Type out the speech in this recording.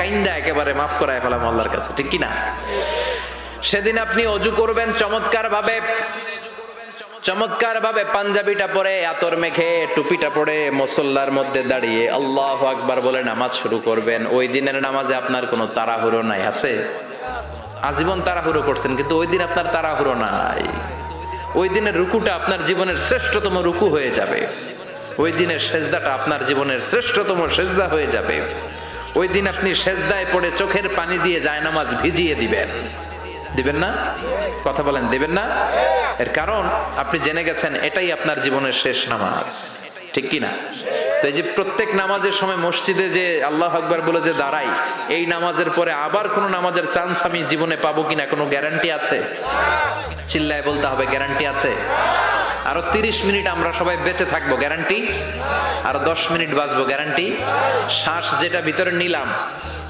কাইন্দা একেবারে মাফ করায় ফেলাম আল্লাহর কাছে, ঠিক কি না? সেদিন আপনি অজু করবেন চমৎকার ভাবে পাঞ্জাবিটা পরে, আতর মেখে, টুপিটা পরে, মুসল্লার মধ্যে দাঁড়িয়ে আল্লাহু আকবার বলে নামাজ শুরু করবেন। ওই দিনের নামাজে আপনার কোনো তাড়াহুড়ো নাই, আছে? আজীবন তাড়াহুড়ো করছেন, কিন্তু ওই দিন আপনার তাড়াহুড়ো নাই। ওই দিনের রুকুটা আপনার জীবনের শ্রেষ্ঠতম রুকু হয়ে যাবে। ওই দিনের সেজদাটা আপনার জীবনের শ্রেষ্ঠতম সেজদা হয়ে যাবে। ওই দিন আপনি সেজদায় পড়ে চোখের পানি দিয়ে জায়নামাজ ভিজিয়ে দিবেন না? কথা বলেন, দিবেন না? এর কারণ আপনি জেনে গেছেন এটাই আপনার জীবনের শেষ নামাজ, ঠিক কি না? তো এই যে প্রত্যেক নামাজের সময় মসজিদে যে আল্লাহু আকবার বলে যে দাঁড়াই, এই নামাজের পরে আবার কোন নামাজের চান্স আমি জীবনে পাবো কিনা কোনো গ্যারান্টি আছে? চিল্লায় বলতে হবে, গ্যারান্টি আছে? আরো 30 মিনিট আমরা সবাই বেঁচে থাকবো, গ্যারান্টি? আরো 10 মিনিট বাঁচবো, গ্যারান্টি? শ্বাস যেটা ভিতরে নিলাম